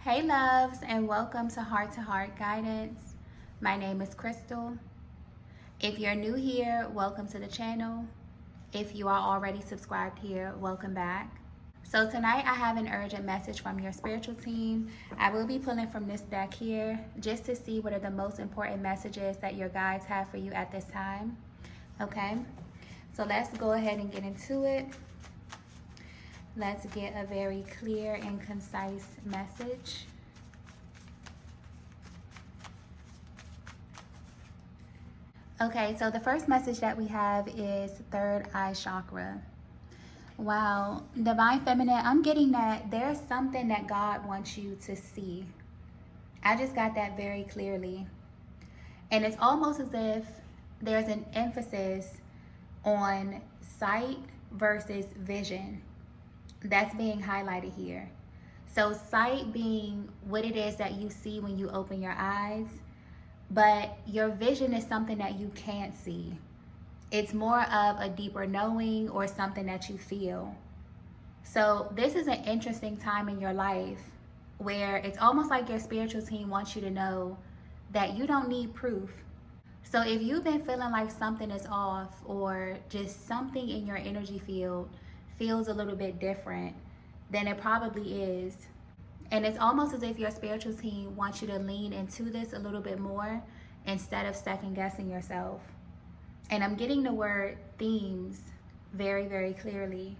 Hey loves, and welcome to Heart Guidance. My name is Crystal. If you're new here, welcome to the channel. If you are already subscribed here, welcome back. So tonight I have an urgent message from your spiritual team. I will be pulling from this deck here just to see what are the most important messages that your guides have for you at this time. Okay, so let's go ahead and get into it. Let's get a very clear and concise message. Okay, so the first message that we have is third eye chakra. Wow, Divine Feminine, I'm getting that there's something that God wants you to see. I just got that very clearly. And it's almost as if there's an emphasis on sight versus vision. That's being highlighted here. So sight being what it is that you see when you open your eyes, but your vision is something that you can't see. It's more of a deeper knowing or something that you feel. So this is an interesting time in your life where it's almost like your spiritual team wants you to know that you don't need proof. So if you've been feeling like something is off or just something in your energy field feels a little bit different, then it probably is. And it's almost as if your spiritual team wants you to lean into this a little bit more instead of second guessing yourself. And I'm getting the word themes very, very clearly.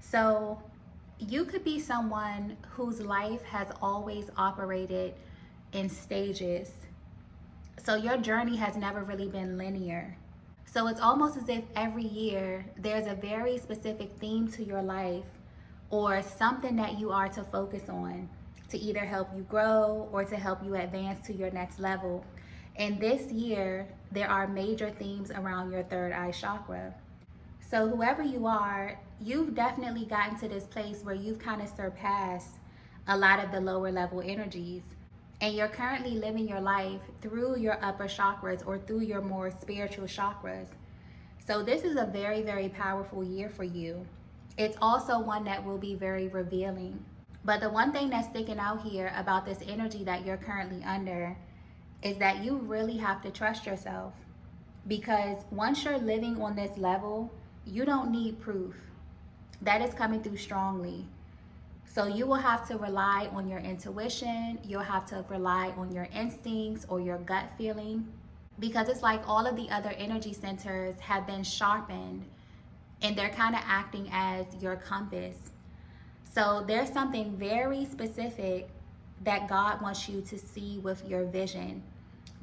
So you could be someone whose life has always operated in stages. So your journey has never really been linear. So it's almost as if every year there's a very specific theme to your life or something that you are to focus on to either help you grow or to help you advance to your next level. And this year, there are major themes around your third eye chakra. So whoever you are, you've definitely gotten to this place where you've kind of surpassed a lot of the lower level energies. And you're currently living your life through your upper chakras or through your more spiritual chakras. So this is a very, very powerful year for you. It's also one that will be very revealing. But the one thing that's sticking out here about this energy that you're currently under is that you really have to trust yourself. Because once you're living on this level, you don't need proof. That is coming through strongly. So you will have to rely on your intuition. You'll have to rely on your instincts or your gut feeling, because it's like all of the other energy centers have been sharpened and they're kind of acting as your compass. So there's something very specific that God wants you to see with your vision.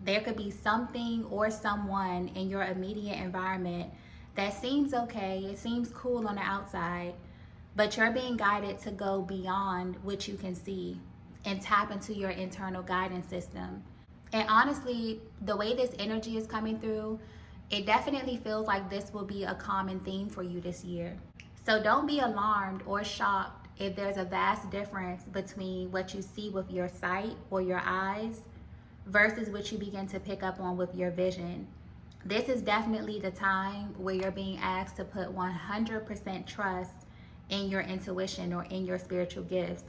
There could be something or someone in your immediate environment that seems okay, it seems cool on the outside, but you're being guided to go beyond what you can see and tap into your internal guidance system. And honestly, the way this energy is coming through, it definitely feels like this will be a common theme for you this year. So don't be alarmed or shocked if there's a vast difference between what you see with your sight or your eyes versus what you begin to pick up on with your vision. This is definitely the time where you're being asked to put 100% trust in your intuition or in your spiritual gifts.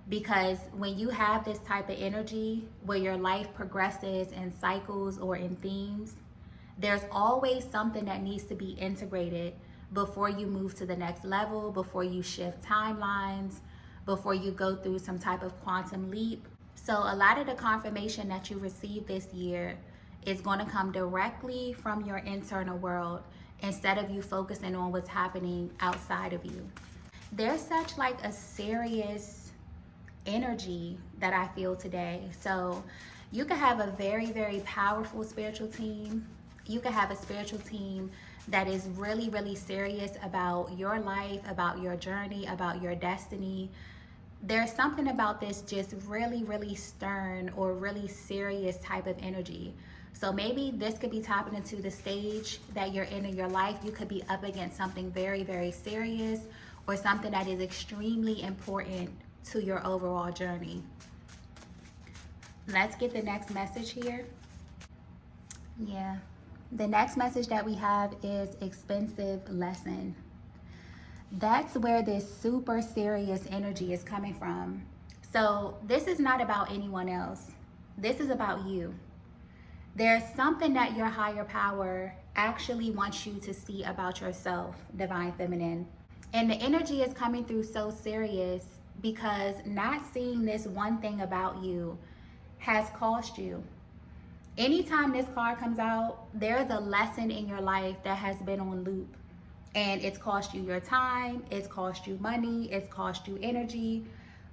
Because when you have this type of energy where your life progresses in cycles or in themes, there's always something that needs to be integrated before you move to the next level, before you shift timelines, before you go through some type of quantum leap. So a lot of the confirmation that you receive this year is going to come directly from your internal world instead of you focusing on what's happening outside of you. There's such like a serious energy that I feel today. So you could have a very, very powerful spiritual team. You could have a spiritual team that is really, really serious about your life, about your journey, about your destiny. There's something about this just really, really stern or really serious type of energy. So maybe this could be tapping into the stage that you're in your life. You could be up against something very, very serious or something that is extremely important to your overall journey. Let's get the next message here. Yeah. The next message that we have is expensive lesson. That's where this super serious energy is coming from. So this is not about anyone else. This is about you. There's something that your higher power actually wants you to see about yourself, Divine Feminine. And the energy is coming through so serious because not seeing this one thing about you has cost you. Anytime this card comes out, there's a lesson in your life that has been on loop. And it's cost you your time, it's cost you money, it's cost you energy.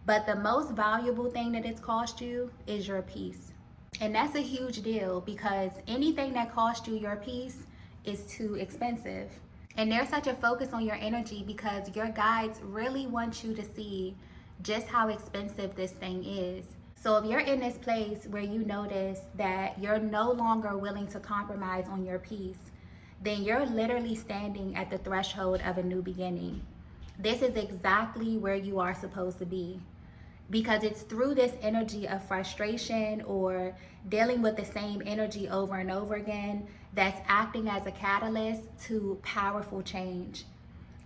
But the most valuable thing that it's cost you is your peace. And that's a huge deal because anything that costs you your peace is too expensive. And there's such a focus on your energy because your guides really want you to see just how expensive this thing is. So if you're in this place where you notice that you're no longer willing to compromise on your peace, then you're literally standing at the threshold of a new beginning. This is exactly where you are supposed to be. Because it's through this energy of frustration or dealing with the same energy over and over again that's acting as a catalyst to powerful change.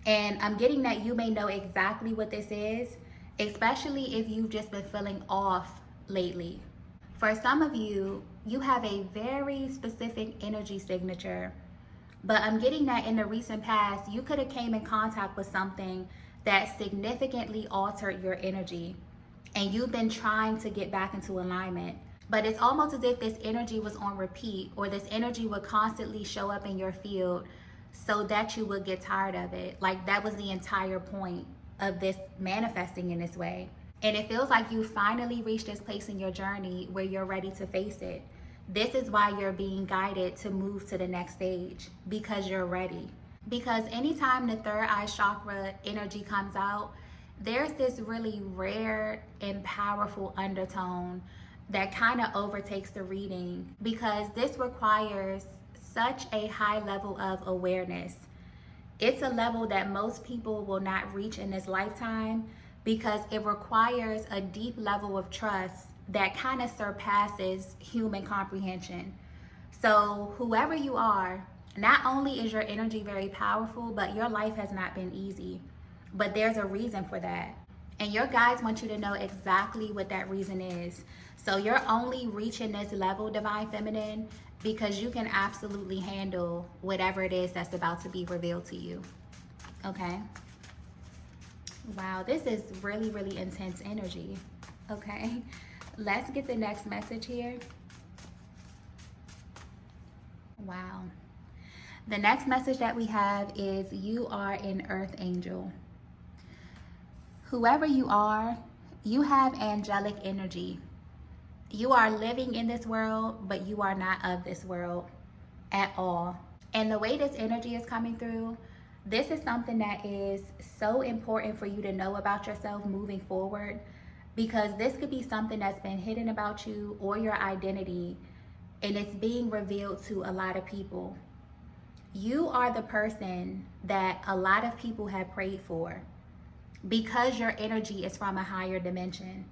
And I'm getting that you may know exactly what this is, especially if you've just been feeling off lately. For some of you, you have a very specific energy signature, but I'm getting that in the recent past, you could have came in contact with something that significantly altered your energy. And you've been trying to get back into alignment. But it's almost as if this energy was on repeat, or this energy would constantly show up in your field so that you would get tired of it. Like that was the entire point of this manifesting in this way. And it feels like you finally reached this place in your journey where you're ready to face it. This is why you're being guided to move to the next stage, because you're ready. Because anytime the third eye chakra energy comes out, there's this really rare and powerful undertone that kind of overtakes the reading because this requires such a high level of awareness. It's a level that most people will not reach in this lifetime because it requires a deep level of trust that kind of surpasses human comprehension. So whoever you are, not only is your energy very powerful, but your life has not been easy. But there's a reason for that. And your guides want you to know exactly what that reason is. So you're only reaching this level, Divine Feminine, because you can absolutely handle whatever it is that's about to be revealed to you. Okay? Wow, this is really, really intense energy. Okay? Let's get the next message here. Wow. The next message that we have is you are an earth angel. Whoever you are, you have angelic energy. You are living in this world, but you are not of this world at all. And the way this energy is coming through, this is something that is so important for you to know about yourself moving forward, because this could be something that's been hidden about you or your identity, and it's being revealed to a lot of people. You are the person that a lot of people have prayed for, because your energy is from a higher dimension.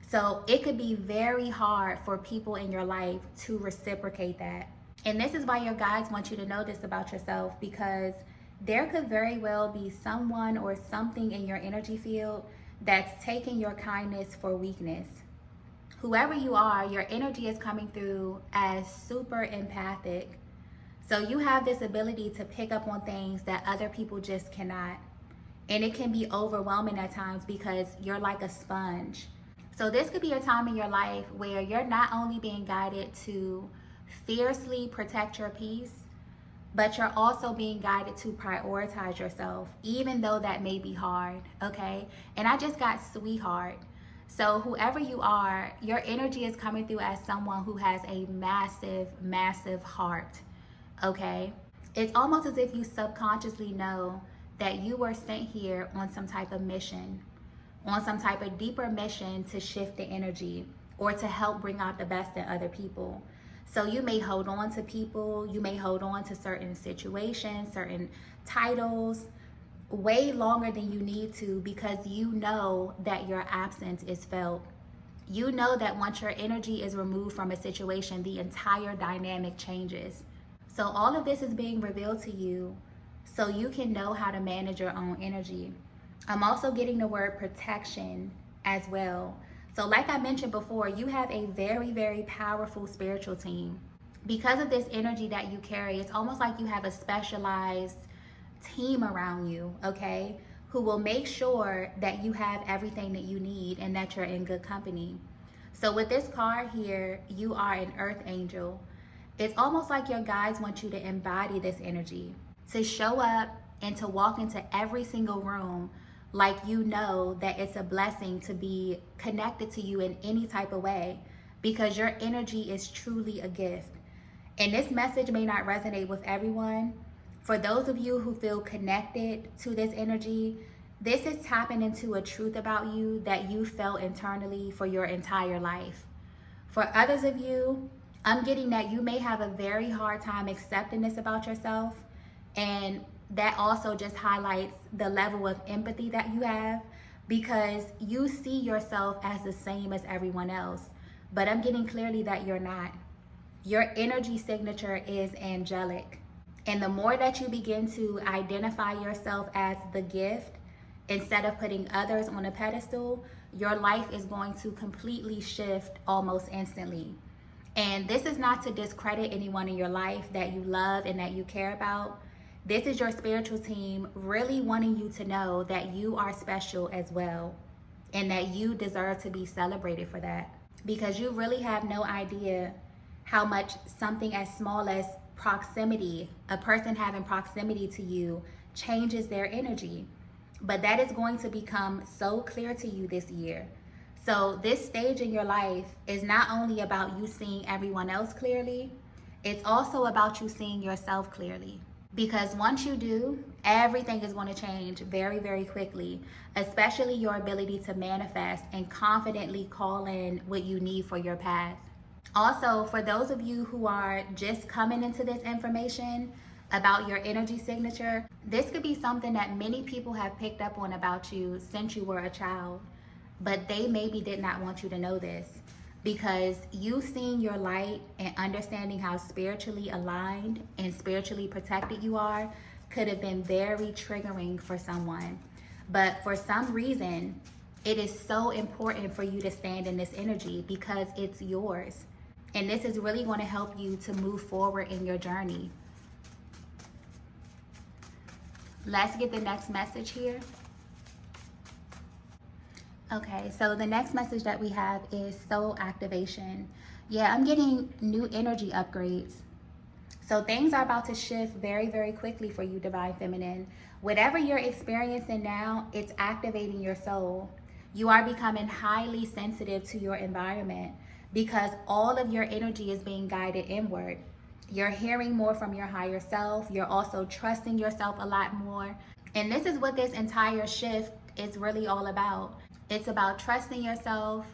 So it could be very hard for people in your life to reciprocate that. And this is why your guides want you to know this about yourself, because there could very well be someone or something in your energy field that's taking your kindness for weakness. Whoever you are, your energy is coming through as super empathic. So you have this ability to pick up on things that other people just cannot. And it can be overwhelming at times because you're like a sponge. So this could be a time in your life where you're not only being guided to fiercely protect your peace, but you're also being guided to prioritize yourself, even though that may be hard, okay? And I just got sweetheart. So whoever you are, your energy is coming through as someone who has a massive, massive heart, okay? It's almost as if you subconsciously know that you were sent here on some type of mission, on some type of deeper mission to shift the energy or to help bring out the best in other people. So you may hold on to people, you may hold on to certain situations, certain titles, way longer than you need to, because you know that your absence is felt. You know that once your energy is removed from a situation, the entire dynamic changes. So all of this is being revealed to you so you can know how to manage your own energy. I'm also getting the word protection as well. So like I mentioned before, you have a very, very powerful spiritual team. Because of this energy that you carry, it's almost like you have a specialized team around you, okay, who will make sure that you have everything that you need and that you're in good company. So with this card here, you are an earth angel. It's almost like your guides want you to embody this energy, to show up and to walk into every single room like you know that it's a blessing to be connected to you in any type of way, because your energy is truly a gift. And this message may not resonate with everyone. For those of you who feel connected to this energy, this is tapping into a truth about you that you felt internally for your entire life. For others of you, I'm getting that you may have a very hard time accepting this about yourself, and that also just highlights the level of empathy that you have, because you see yourself as the same as everyone else. But I'm getting clearly that you're not. Your energy signature is angelic. And the more that you begin to identify yourself as the gift, instead of putting others on a pedestal, your life is going to completely shift almost instantly. And this is not to discredit anyone in your life that you love and that you care about. This is your spiritual team really wanting you to know that you are special as well, and that you deserve to be celebrated for that. Because you really have no idea how much something as small as proximity, a person having proximity to you, changes their energy. But that is going to become so clear to you this year. So this stage in your life is not only about you seeing everyone else clearly, it's also about you seeing yourself clearly. Because once you do, everything is going to change very, very quickly, especially your ability to manifest and confidently call in what you need for your path. Also, for those of you who are just coming into this information about your energy signature, this could be something that many people have picked up on about you since you were a child, but they maybe did not want you to know this, because you seeing your light and understanding how spiritually aligned and spiritually protected you are could have been very triggering for someone. But for some reason, it is so important for you to stand in this energy because it's yours. And this is really going to help you to move forward in your journey. Let's get the next message here. Okay, so the next message that we have is soul activation. Yeah, I'm getting new energy upgrades. So things are about to shift very, very quickly for you, Divine Feminine. Whatever you're experiencing now, it's activating your soul. You are becoming highly sensitive to your environment because all of your energy is being guided inward. You're hearing more from your higher self. You're also trusting yourself a lot more. And this is what this entire shift is really all about. It's about trusting yourself.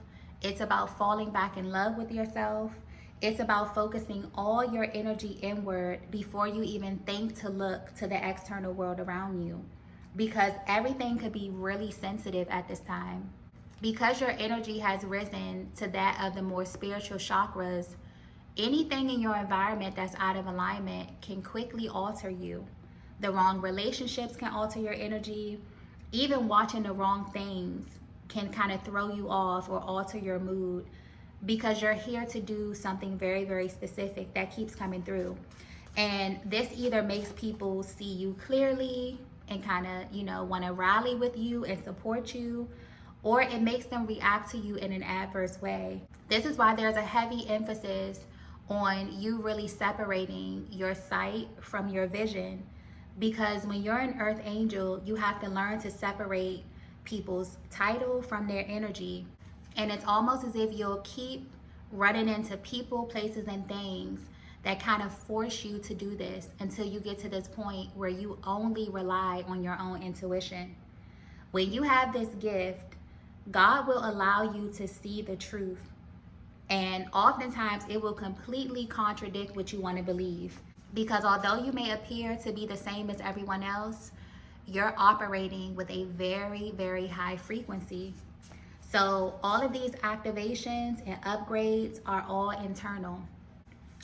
It's about falling back in love with yourself. It's about focusing all your energy inward before you even think to look to the external world around you, because everything could be really sensitive at this time. Because your energy has risen to that of the more spiritual chakras, anything in your environment that's out of alignment can quickly alter you. The wrong relationships can alter your energy. Even watching the wrong things can kind of throw you off or alter your mood, because you're here to do something very, very specific that keeps coming through. And this either makes people see you clearly and kind of, want to rally with you and support you, or it makes them react to you in an adverse way. This is why there's a heavy emphasis on you really separating your sight from your vision, because when you're an earth angel, you have to learn to separate people's title from their energy. And it's almost as if you'll keep running into people, places, and things that kind of force you to do this until you get to this point where you only rely on your own intuition. When you have this gift, God will allow you to see the truth. And oftentimes it will completely contradict what you want to believe. Because although you may appear to be the same as everyone else, you're operating with a very, very high frequency. So all of these activations and upgrades are all internal.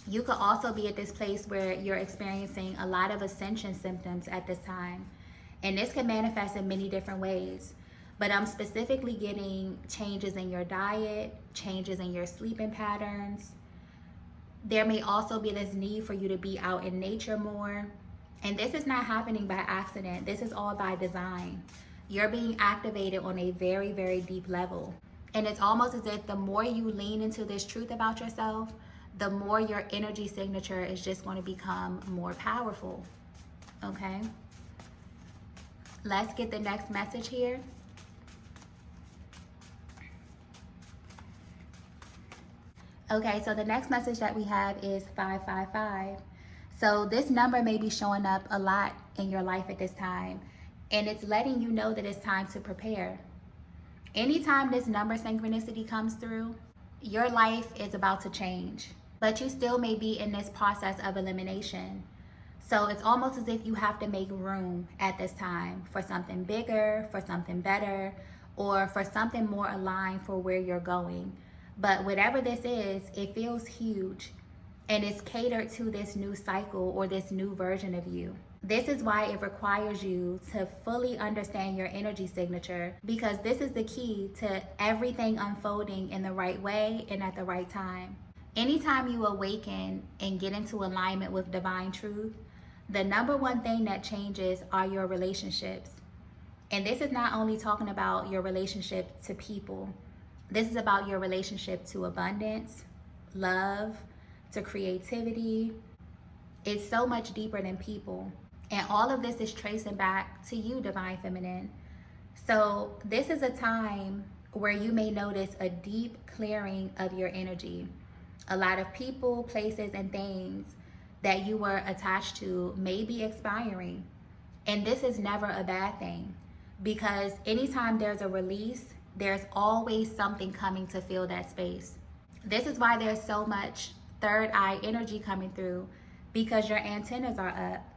You could also be at this place where you're experiencing a lot of ascension symptoms at this time. And this can manifest in many different ways. but I'm specifically getting changes in your diet, changes in your sleeping patterns. There may also be this need for you to be out in nature more. And this is not happening by accident. This is all by design. You're being activated on a very, very deep level. And it's almost as if the more you lean into this truth about yourself, the more your energy signature is just going to become more powerful. Okay? Let's get the next message here. Okay, so the next message that we have is 555. So this number may be showing up a lot in your life at this time, and it's letting you know that it's time to prepare. Anytime this number synchronicity comes through, your life is about to change, but you still may be in this process of elimination. So it's almost as if you have to make room at this time for something bigger, for something better, or for something more aligned for where you're going. But whatever this is, it feels huge, and it's catered to this new cycle or this new version of you. This is why it requires you to fully understand your energy signature, because this is the key to everything unfolding in the right way and at the right time. Anytime you awaken and get into alignment with divine truth, the number one thing that changes are your relationships. And this is not only talking about your relationship to people. This is about your relationship to abundance, love, to creativity. It's so much deeper than people. And all of this is tracing back to you, Divine Feminine. So this is a time where you may notice a deep clearing of your energy. A lot of people, places, and things that you were attached to may be expiring. And this is never a bad thing, because anytime there's a release, there's always something coming to fill that space. This is why there's so much third eye energy coming through, because your antennas are up.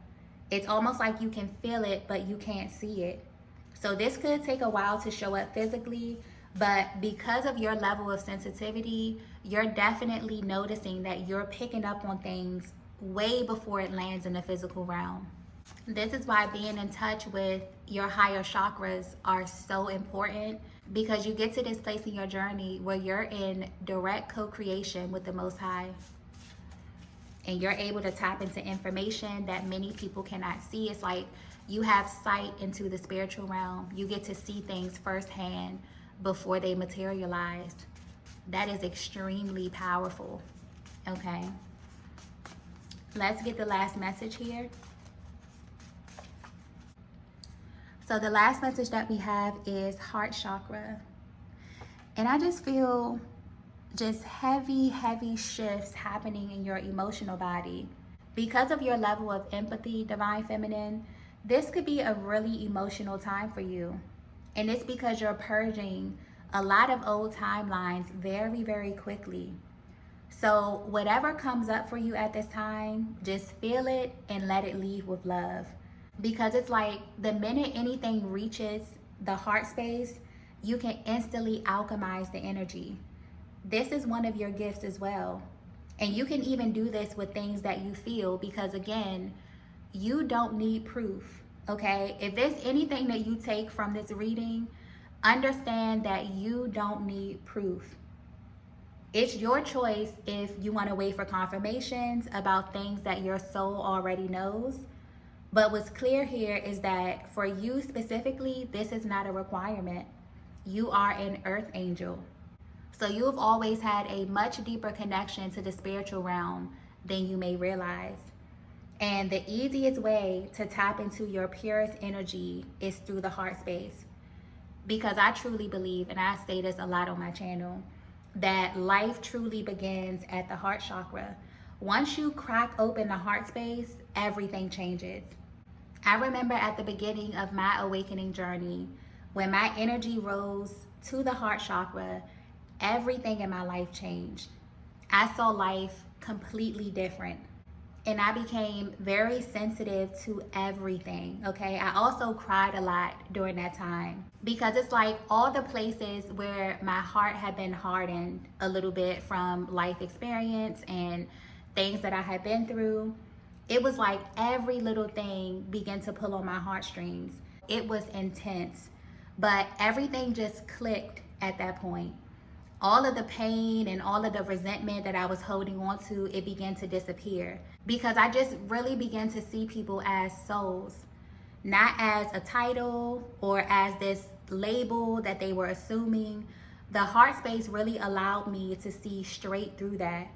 It's almost like you can feel it, but you can't see it. So this could take a while to show up physically, but because of your level of sensitivity, you're definitely noticing that you're picking up on things way before it lands in the physical realm. This is why being in touch with your higher chakras are so important, because you get to this place in your journey where you're in direct co-creation with the Most High. And you're able to tap into information that many people cannot see. It's like you have sight into the spiritual realm. You get to see things firsthand before they materialize. That is extremely powerful. Okay. Let's get the last message here. So the last message that we have is heart chakra. And I just feel just heavy shifts happening in your emotional body. Because of your level of empathy, Divine Feminine, this could be a really emotional time for you. And it's because you're purging a lot of old timelines very quickly. So whatever comes up for you at this time, just feel it and let it leave with love. Because it's like the minute anything reaches the heart space, you can instantly alchemize the energy. This is one of your gifts as well. And you can even do this with things that you feel, because again, you don't need proof, okay? If there's anything that you take from this reading, understand that you don't need proof. It's your choice if you want to wait for confirmations about things that your soul already knows. But what's clear here is that for you specifically, this is not a requirement. You are an earth angel. So you've always had a much deeper connection to the spiritual realm than you may realize. And the easiest way to tap into your purest energy is through the heart space. Because I truly believe, and I say this a lot on my channel, that life truly begins at the heart chakra. Once you crack open the heart space, everything changes. I remember at the beginning of my awakening journey, when my energy rose to the heart chakra, everything in my life changed. I saw life completely different. And I became very sensitive to everything, okay? I also cried a lot during that time, because it's like all the places where my heart had been hardened a little bit from life experience and things that I had been through, it was like every little thing began to pull on my heartstrings. It was intense. But everything just clicked at that point. All of the pain and all of the resentment that I was holding on to, it began to disappear, because I just really began to see people as souls, not as a title or as this label that they were assuming. The heart space really allowed me to see straight through that.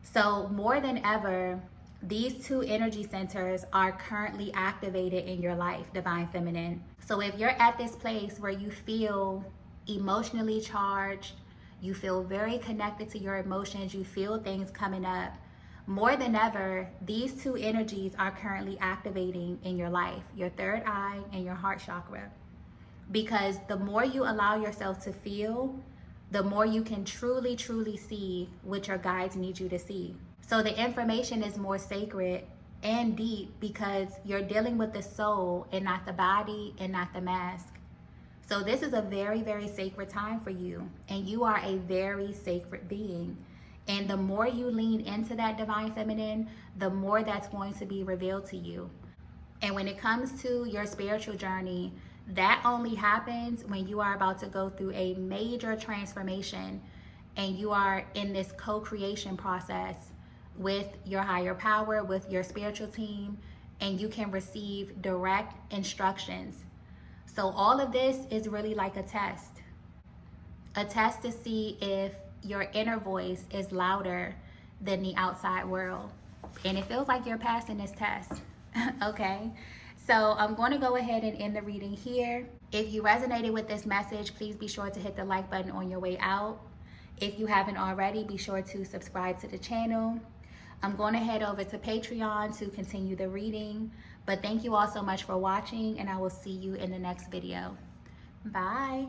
So more than ever, these two energy centers are currently activated in your life, Divine Feminine. So if you're at this place where you feel emotionally charged, you feel very connected to your emotions, you feel things coming up, more than ever, these two energies are currently activating in your life, your third eye and your heart chakra. Because the more you allow yourself to feel, the more you can truly, truly see what your guides need you to see. So the information is more sacred and deep because you're dealing with the soul and not the body and not the mask. So this is a very, very sacred time for you, and you are a very sacred being. And the more you lean into that Divine Feminine, the more that's going to be revealed to you. And when it comes to your spiritual journey, that only happens when you are about to go through a major transformation and you are in this co-creation process with your higher power, with your spiritual team, and you can receive direct instructions. So all of this is really like a test to see if your inner voice is louder than the outside world. And it feels like you're passing this test, okay? So I'm going to go ahead and end the reading here. If you resonated with this message, please be sure to hit the like button on your way out. If you haven't already, be sure to subscribe to the channel. I'm going to head over to Patreon to continue the reading. But thank you all so much for watching, and I will see you in the next video. Bye.